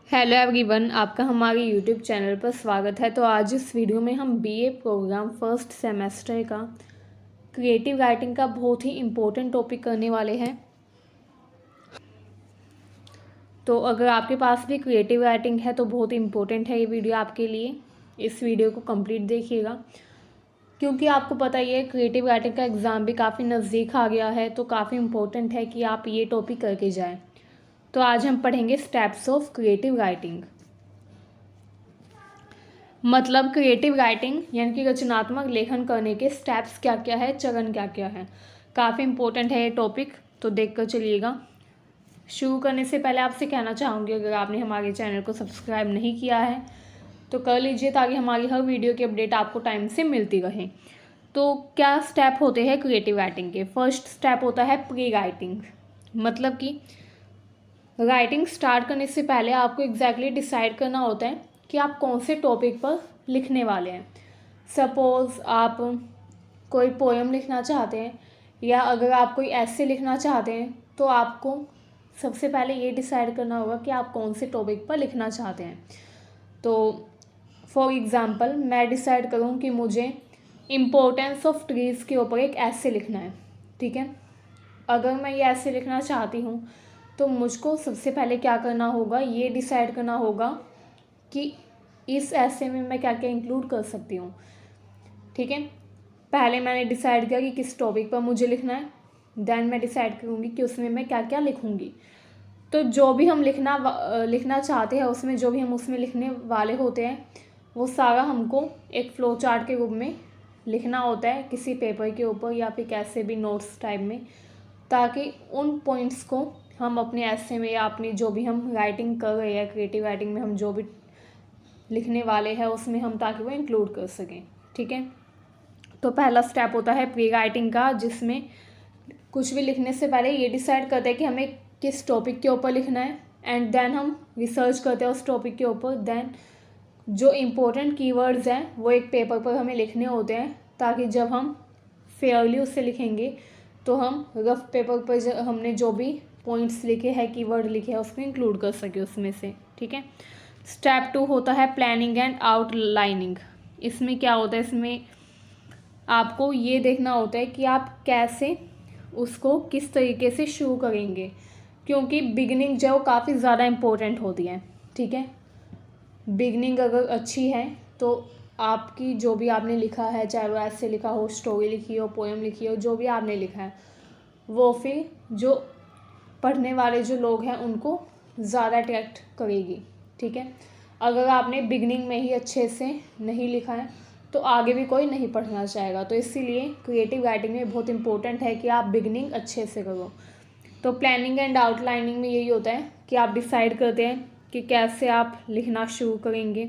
Hello everyone, आपका हमारे YouTube channel पर स्वागत है। तो आज इस वीडियो में हम बीए प्रोग्राम फर्स्ट सेमेस्टर का क्रिएटिव राइटिंग का बहुत ही इम्पोर्टेंट टॉपिक करने वाले हैं। तो अगर आपके पास भी क्रिएटिव राइटिंग है तो बहुत इम्पोर्टेंट है ये वीडियो आपके लिए। इस वीडियो को कंप्लीट देखिएगा, क्योंकि आपको पता ही है क्रिएटिव राइटिंग का एग्ज़ाम भी काफ़ी नज़दीक आ गया है, तो काफ़ी इम्पोर्टेंट है कि आप ये टॉपिक करके जाएँ। तो आज हम पढ़ेंगे स्टेप्स ऑफ क्रिएटिव राइटिंग। मतलब क्रिएटिव राइटिंग यानी कि रचनात्मक लेखन करने के स्टेप्स क्या क्या है, चरण क्या क्या है। काफ़ी इम्पोर्टेंट है ये टॉपिक, तो देख कर चलिएगा। शुरू करने से पहले आपसे कहना चाहूँगी, अगर आपने हमारे चैनल को सब्सक्राइब नहीं किया है तो कर लीजिए, ताकि हमारी हर वीडियो की अपडेट आपको टाइम से मिलती रहे। तो क्या स्टेप होते हैं क्रिएटिव राइटिंग के? फर्स्ट स्टेप होता है प्री राइटिंग। मतलब कि राइटिंग स्टार्ट करने से पहले आपको एग्जैक्टली डिसाइड करना होता है कि आप कौन से टॉपिक पर लिखने वाले हैं। सपोज़ आप कोई पोएम लिखना चाहते हैं, या अगर आप कोई ऐसे लिखना चाहते हैं, तो आपको सबसे पहले ये डिसाइड करना होगा कि आप कौन से टॉपिक पर लिखना चाहते हैं। तो फॉर एग्ज़ाम्पल मैं डिसाइड करूँ कि मुझे इम्पोर्टेंस ऑफ ट्रीज़ के ऊपर एक ऐसे लिखना है, ठीक है। अगर मैं ये ऐसे लिखना चाहती हूँ तो मुझको सबसे पहले क्या करना होगा, ये डिसाइड करना होगा कि इस ऐसे में मैं क्या क्या इंक्लूड कर सकती हूँ, ठीक है। पहले मैंने डिसाइड किया कि किस टॉपिक पर मुझे लिखना है, देन मैं डिसाइड करूँगी कि उसमें मैं क्या क्या लिखूँगी। तो जो भी हम लिखना चाहते हैं, उसमें जो भी हम उसमें लिखने वाले होते हैं, वो सारा हमको एक फ्लो चार्ट के रूप में लिखना होता है किसी पेपर के ऊपर, या फिर कैसे भी नोट्स टाइप में, ताकि उन पॉइंट्स को हम अपने ऐसे में या अपनी जो भी हम राइटिंग कर रहे हैं, क्रिएटिव राइटिंग में हम जो भी लिखने वाले हैं उसमें हम ताकि वो इंक्लूड कर सकें, ठीक है। तो पहला स्टेप होता है प्री राइटिंग का, जिसमें कुछ भी लिखने से पहले ये डिसाइड करते हैं कि हमें किस टॉपिक के ऊपर लिखना है, एंड देन हम रिसर्च करते हैं उस टॉपिक के ऊपर। देन जो इम्पोर्टेंट कीवर्ड्स हैं वो एक पेपर पर हमें लिखने होते हैं, ताकि जब हम फेयरली उससे लिखेंगे तो हम रफ पेपर पर हमने जो भी पॉइंट्स लिखे हैं, कीवर्ड लिखे हैं, उसको इंक्लूड कर सके उसमें से, ठीक है। स्टेप 2 होता है प्लानिंग एंड आउटलाइनिंग। इसमें क्या होता है, इसमें आपको ये देखना होता है कि आप कैसे उसको किस तरीके से शुरू करेंगे, क्योंकि बिगिनिंग जो काफ़ी ज़्यादा इम्पोर्टेंट होती है, ठीक है। बिगिनिंग अगर अच्छी है तो आपकी जो भी आपने लिखा है, चाहे वो ऐसे लिखा हो, स्टोरी लिखी हो, पोएम लिखी हो, जो भी आपने लिखा है, वो फिर जो पढ़ने वाले जो लोग हैं उनको ज़्यादा अट्रैक्ट करेगी, ठीक है। अगर आपने बिगनिंग में ही अच्छे से नहीं लिखा है तो आगे भी कोई नहीं पढ़ना चाहेगा। तो इसीलिए क्रिएटिव राइटिंग में बहुत इंपॉर्टेंट है कि आप बिगनिंग अच्छे से करो। तो प्लानिंग एंड आउटलाइनिंग में यही होता है कि आप डिसाइड करते हैं कि कैसे आप लिखना शुरू करेंगे।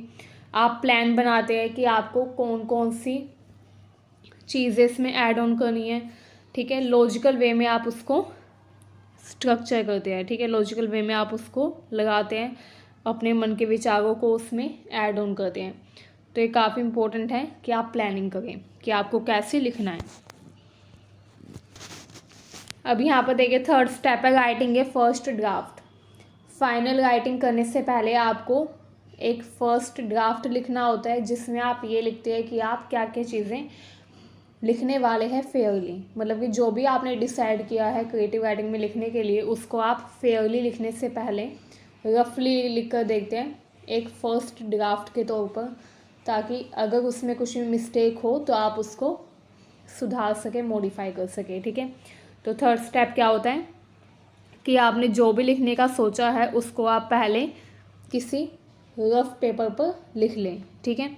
आप प्लान बनाते हैं कि आपको कौन कौन सी चीज़ें इसमें ऐड ऑन करनी है, ठीक है। लॉजिकल वे में आप उसको स्ट्रक्चर करते हैं, ठीक है। लॉजिकल वे में आप उसको लगाते हैं, अपने मन के विचारों को उसमें ऐड ऑन करते हैं। तो ये काफ़ी इम्पोर्टेंट है कि आप प्लानिंग करें कि आपको कैसे लिखना है। अब यहाँ पर देखिए थर्ड स्टेप है writing a first draft. Final writing करने से पहले आपको एक फर्स्ट ड्राफ्ट लिखना होता है, जिसमें आप ये लिखते हैं कि आप क्या क्या चीज़ें लिखने वाले हैं फेयरली। मतलब कि जो भी आपने डिसाइड किया है क्रिएटिव राइटिंग में लिखने के लिए, उसको आप फेयरली लिखने से पहले रफली लिख कर देखते हैं एक फर्स्ट ड्राफ्ट के तौर पर, ताकि अगर उसमें कुछ भी मिस्टेक हो तो आप उसको सुधार सके, मॉडिफाई कर सके, ठीक है। तो थर्ड स्टेप क्या होता है कि आपने जो भी लिखने का सोचा है उसको आप पहले किसी रफ पेपर पर लिख लें, ठीक है।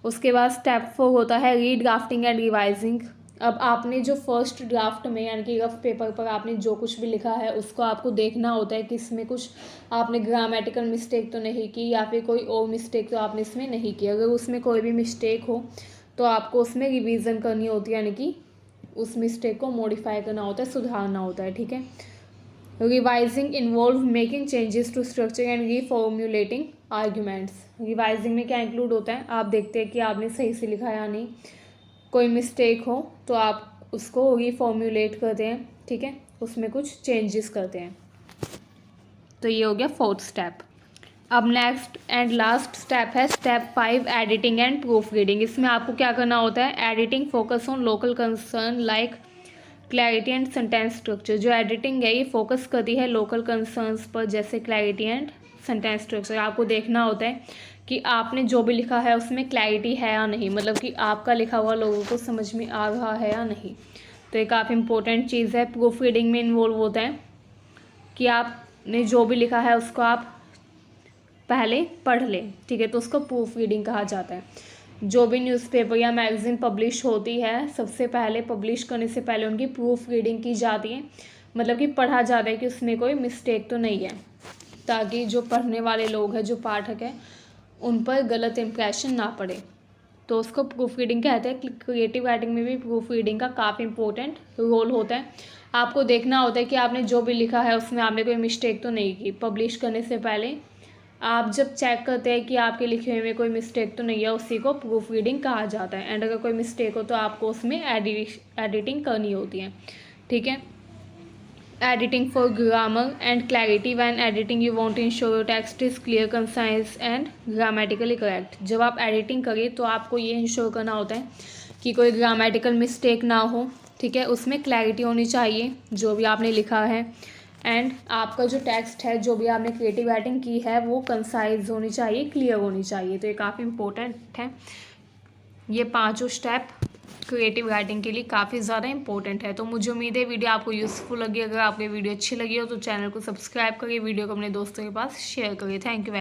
उसके बाद स्टेप 4 होता है रीड्राफ्टिंग एंड रिवाइजिंग। अब आपने जो फर्स्ट ड्राफ्ट में यानी कि रफ पेपर पर आपने जो कुछ भी लिखा है उसको आपको देखना होता है कि इसमें कुछ आपने ग्रामेटिकल मिस्टेक तो नहीं की, या फिर कोई और मिस्टेक तो आपने इसमें नहीं की। अगर उसमें कोई भी मिस्टेक हो तो आपको उसमें रिवीजन करनी होती है, यानी कि उस मिस्टेक को मॉडिफाई करना होता है, सुधारना होता है, ठीक है। Revising involve making changes to structure and reformulating arguments. Revising में क्या इंक्लूड होता है, आप देखते हैं कि आपने सही से लिखा या नहीं, कोई मिस्टेक हो तो आप उसको रीफॉर्म्युलेट करते हैं, ठीक है, उसमें कुछ चेंजेस करते हैं। तो ये हो गया फोर्थ स्टेप। अब नेक्स्ट एंड लास्ट स्टेप है step 5 editing and proof reading. इसमें आपको क्या करना होता है, editing focus on local concern like clarity and sentence structure. जो एडिटिंग है ये फोकस करती है लोकल कंसर्न्स पर, जैसे क्लैरिटी एंड सेंटेंस स्ट्रक्चर। आपको देखना होता है कि आपने जो भी लिखा है उसमें क्लैरिटी है या नहीं, मतलब कि आपका लिखा हुआ लोगों को समझ में आ रहा है या नहीं। तो ये काफ़ी इंपॉर्टेंट चीज़ है। प्रूफ रीडिंग में इन्वॉल्व होता है कि आपने जो भी लिखा है उसको आप पहले पढ़ लें, ठीक है, तो उसको प्रूफ रीडिंग कहा जाता है। जो भी न्यूज़पेपर या मैगज़ीन पब्लिश होती है सबसे पहले पब्लिश करने से पहले उनकी प्रूफ रीडिंग की जाती है, मतलब कि पढ़ा जाता है कि उसमें कोई मिस्टेक तो नहीं है, ताकि जो पढ़ने वाले लोग हैं, जो पाठक हैं, उन पर गलत इम्प्रेशन ना पड़े। तो उसको प्रूफ रीडिंग कहते हैं। क्रिएटिव राइटिंग में भी प्रूफ रीडिंग का काफ़ी इंपॉर्टेंट रोल होता है। आपको देखना होता है कि आपने जो भी लिखा है उसमें आपने कोई मिस्टेक तो नहीं की। पब्लिश करने से पहले आप जब चेक करते हैं कि आपके लिखे हुए में कोई मिस्टेक तो नहीं है, उसी को प्रूफ रीडिंग कहा जाता है। एंड अगर कोई मिस्टेक हो तो आपको उसमें एडिटिंग करनी होती है, ठीक है। Editing for grammar and clarity. When editing you want to ensure your text is clear, concise and grammatically correct. जब आप एडिटिंग करिए तो आपको ये इंश्योर करना होता है कि कोई ग्रामेटिकल मिस्टेक ना हो, ठीक है, उसमें क्लैरिटी होनी चाहिए जो भी आपने लिखा है। एंड आपका जो टेक्स्ट है, जो भी आपने क्रिएटिव राइटिंग की है, वो कंसाइज होनी चाहिए, क्लियर होनी चाहिए। तो ये काफ़ी इंपॉर्टेंट है। ये पांचों स्टेप क्रिएटिव राइटिंग के लिए काफ़ी ज़्यादा इंपॉर्टेंट है। तो मुझे उम्मीद है वीडियो आपको यूज़फुल लगी। अगर आपको वीडियो अच्छी लगी हो तो चैनल को सब्सक्राइब करिए, वीडियो को अपने दोस्तों के पास शेयर करिए। Thank you.